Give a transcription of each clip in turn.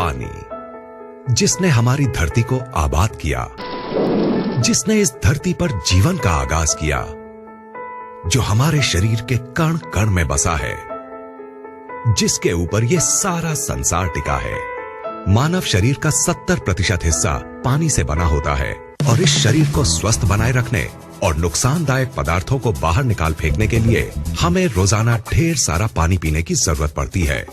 पानी, जिसने हमारी धरती को आबाद किया, जिसने इस धरती पर जीवन का आगाज किया, जो हमारे शरीर के कण कण में बसा है, जिसके ऊपर ये सारा संसार टिका है। मानव शरीर का 70% हिस्सा पानी से बना होता है और इस शरीर को स्वस्थ बनाए रखने और नुकसानदायक पदार्थों को बाहर निकाल फेंकने के लिए हमें रोजाना ढेर सारा पानी पीने की जरूरत पड़ती है।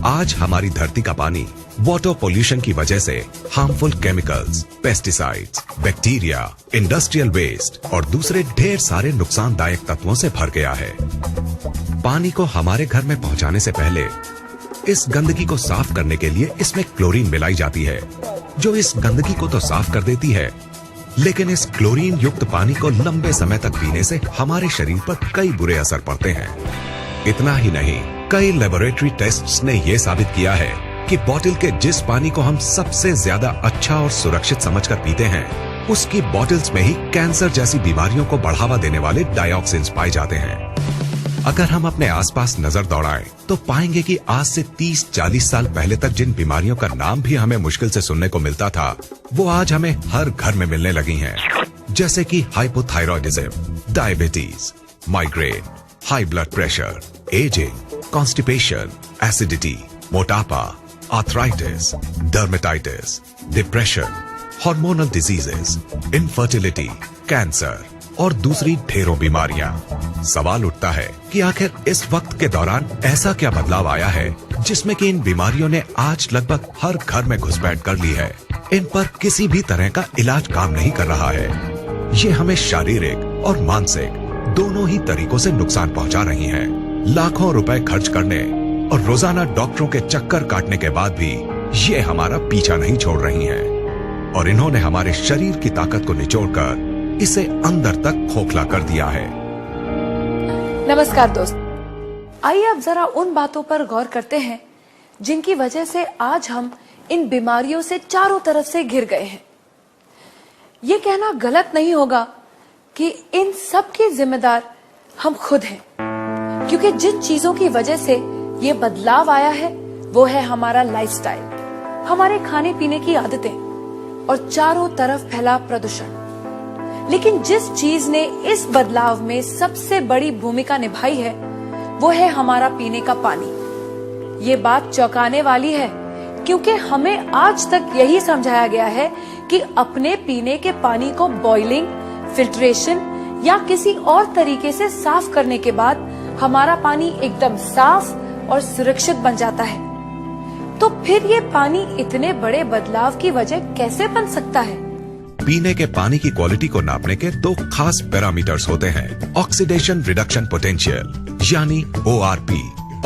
आज हमारी धरती का पानी वाटर पोल्यूशन की वजह से harmful chemicals, pesticides, bacteria, industrial waste और दूसरे ढेर सारे नुकसानदायक तत्वों से भर गया है। पानी को हमारे घर में पहुंचाने से पहले इस गंदगी को साफ करने के लिए इसमें क्लोरीन मिलाई जाती है, जो इस गंदगी को तो साफ कर देती है, लेकिन इस क्लोरीन युक्त पानी को लंबे समय तक पीने से हमारे शरीर पर कई बुरे असर पड़ते हैं। इतना ही नहीं, कई लेबोरेटरी टेस्ट्स ने यह साबित किया है कि बोतल के जिस पानी को हम सबसे ज्यादा अच्छा और सुरक्षित समझकर पीते हैं, उसकी बोतल्स में ही कैंसर जैसी बीमारियों को बढ़ावा देने वाले डाइऑक्सिन्स पाए जाते हैं। अगर हम अपने आसपास नजर दौड़ाएं तो पाएंगे कि आज से 30-40 साल पहले तक जिन बीमारियों का नाम भी हमें मुश्किल से सुनने को मिलता था, वो आज हमें हर घर में मिलने लगी हैं। जैसे कि hypothyroidism, diabetes, migraine, high blood pressure, ageing, constipation, acidity, मोटापा, arthritis, dermatitis, depression, hormonal diseases, infertility, cancer और दूसरी ढेरों बीमारियां। सवाल उठता है कि आखिर इस वक्त के दौरान ऐसा क्या बदलाव आया है जिसमें कि इन बीमारियों ने आज लगभग हर घर में घुसपैठ कर ली है। इन पर किसी भी तरह का इलाज काम नहीं कर रहा है। ये हमें शारीरिक और मानसिक दोनों ही तरीकों से नुकसान पहुंचा रही हैं। लाखों रुपए खर्च करने और रोजाना डॉक्टरों के चक्कर काटने के बाद भी ये हमारा पीछा नहीं छोड़ रही हैं। और इन्होंने हमारे शरीर की ताकत को निचोड़कर इसे अंदर तक खोखला कर दिया है। नमस्कार दोस्त, आइए अब जरा उन बातों पर गौर करते हैं जिनकी वजह से आज हम इन बीमारियों से चारों तरफ से घिर गए हैं। ये कहना गलत नहीं होगा कि इन सब के जिम्मेदार हम खुद हैं, क्योंकि जिन चीजों की वजह से ये बदलाव आया है वो है हमारा लाइफस्टाइल, हमारे खाने पीने की आदतें और चारों तरफ फैला प्रदूषण। लेकिन जिस चीज ने इस बदलाव में सबसे बड़ी भूमिका निभाई है वो है हमारा पीने का पानी। ये बात चौंकाने वाली है, क्योंकि हमें आज तक यही समझाया गया है कि अपने पीने के पानी को बॉइलिंग, फिल्ट्रेशन या किसी और तरीके से साफ करने के बाद हमारा पानी एकदम साफ और सुरक्षित बन जाता है। तो फिर ये पानी इतने बड़े बदलाव की वजह कैसे बन सकता है? पीने के पानी की क्वालिटी को नापने के दो खास पैरामीटर्स होते हैं, ऑक्सीडेशन रिडक्शन पोटेंशियल यानी ORP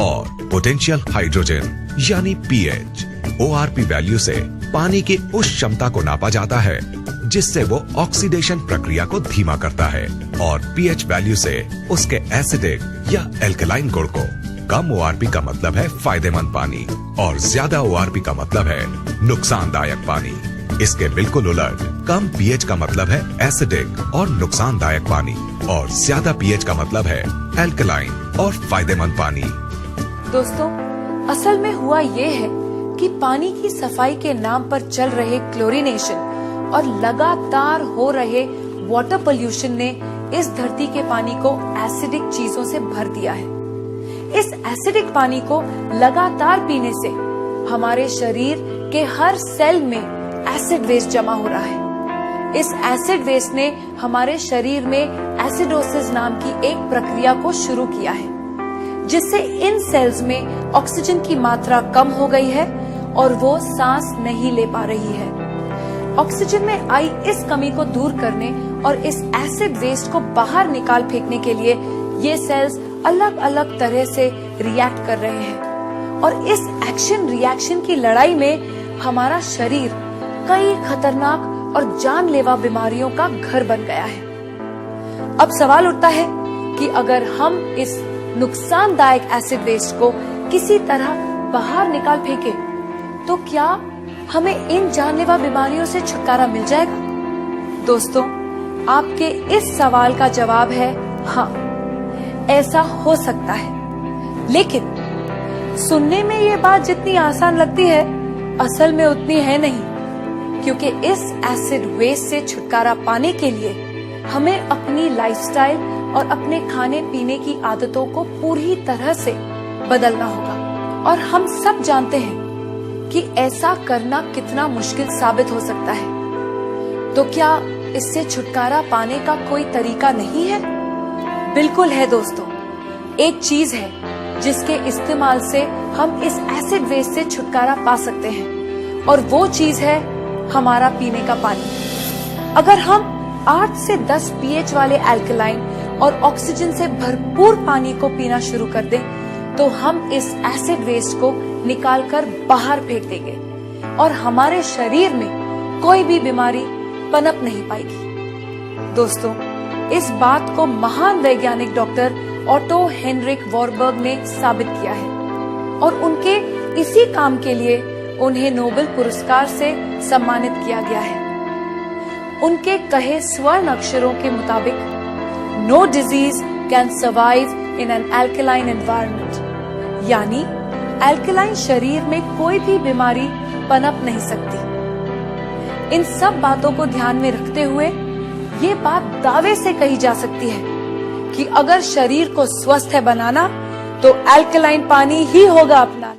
और पोटेंशियल हाइड्रोजन यानी pH। ORP वैल्यू से पानी की उस क्षमता को नापा जाता है जिससे वो ऑक्सीडेशन प्रक्रिया को धीमा करता है, और pH वैल्यू से उसके एसिडिक या एल्कलाइन गुण को। कम ORP का मतलब है फायदेमंद पानी और ज्यादा ORP का मतलब है नुकसानदायक पानी। इसके बिल्कुल उलट, कम pH का मतलब है एसिडिक और नुकसानदायक पानी, और ज्यादा pH का मतलब है एल्कलाइन और फायदेमंद पानी। दोस्तों, असल में हुआ ये है कि पानी की सफाई के नाम पर चल रहे क्लोरीनेशन और लगातार हो रहे वाटर पोल्यूशन ने इस धरती के पानी को एसिडिक चीजों से भर दिया है। इस एसिडिक पानी को लगातार पीने से हमारे शरीर के हर सेल में एसिड वेस्ट जमा हो रहा है। इस एसिड वेस्ट ने हमारे शरीर में एसिडोसिस नाम की एक प्रक्रिया को शुरू किया है, जिससे इन सेल्स में ऑक्सीजन की मात्रा कम हो गई है और वो सांस नहीं ले पा रही है। ऑक्सीजन में आई इस कमी को दूर करने और इस एसिड वेस्ट को बाहर निकाल फेंकने के लिए ये सेल्स अलग अलग तरह से रिएक्ट कर रहे हैं, और इस एक्शन रिएक्शन की लड़ाई में हमारा शरीर कई खतरनाक और जानलेवा बीमारियों का घर बन गया है। अब सवाल उठता है कि अगर हम इस नुकसानदायक एसिड वेस्ट को किसी तरह बाहर निकाल फेंके तो क्या हमें इन जानलेवा बीमारियों से छुटकारा मिल जाएगा? दोस्तों, आपके इस सवाल का जवाब है हाँ, ऐसा हो सकता है। लेकिन सुनने में ये बात जितनी आसान लगती है, असल में उतनी है नहीं, क्योंकि इस एसिड वेस्ट से छुटकारा पाने के लिए हमें अपनी लाइफस्टाइल और अपने खाने पीने की आदतों को पूरी तरह से बदलना होगा। और हम सब जानते हैं कि ऐसा करना कितना मुश्किल साबित हो सकता है। तो क्या इससे छुटकारा पाने का कोई तरीका नहीं है? बिल्कुल है दोस्तों। एक चीज है जिसके इस्तेमाल से हम इस एसिड वेस्ट से छुटकारा पा सकते हैं, और वो चीज है हमारा पीने का पानी। अगर हम 8 से 10 pH वाले अल्कलाइन और ऑक्सीजन से भरपूर पानी को पीना शुरू कर दें, तो हम इस एसिड वेस्ट को निकालकर बाहर फेंक देंगे और हमारे शरीर में कोई भी बीमारी पनप नहीं पाएगी। दोस्तों, इस बात को महान वैज्ञानिक डॉक्टर ऑटो हेनरिक वॉरबर्ग ने साबित किया है, और उनके इसी काम के लिए उन्हें नोबेल पुरस्कार से सम्मानित किया गया है। उनके कहे स्वर्ण अक्षरों के मुताबिक, no disease can survive in an alkaline environment, यानी अल्कलाइन शरीर में कोई भी बीमारी पनप नहीं सकती। इन सब बातों को ध्यान में रखते हुए ये बात दावे से कही जा सकती है कि अगर शरीर को स्वस्थ है बनाना, तो अल्कलाइन पानी ही होगा अपनाना।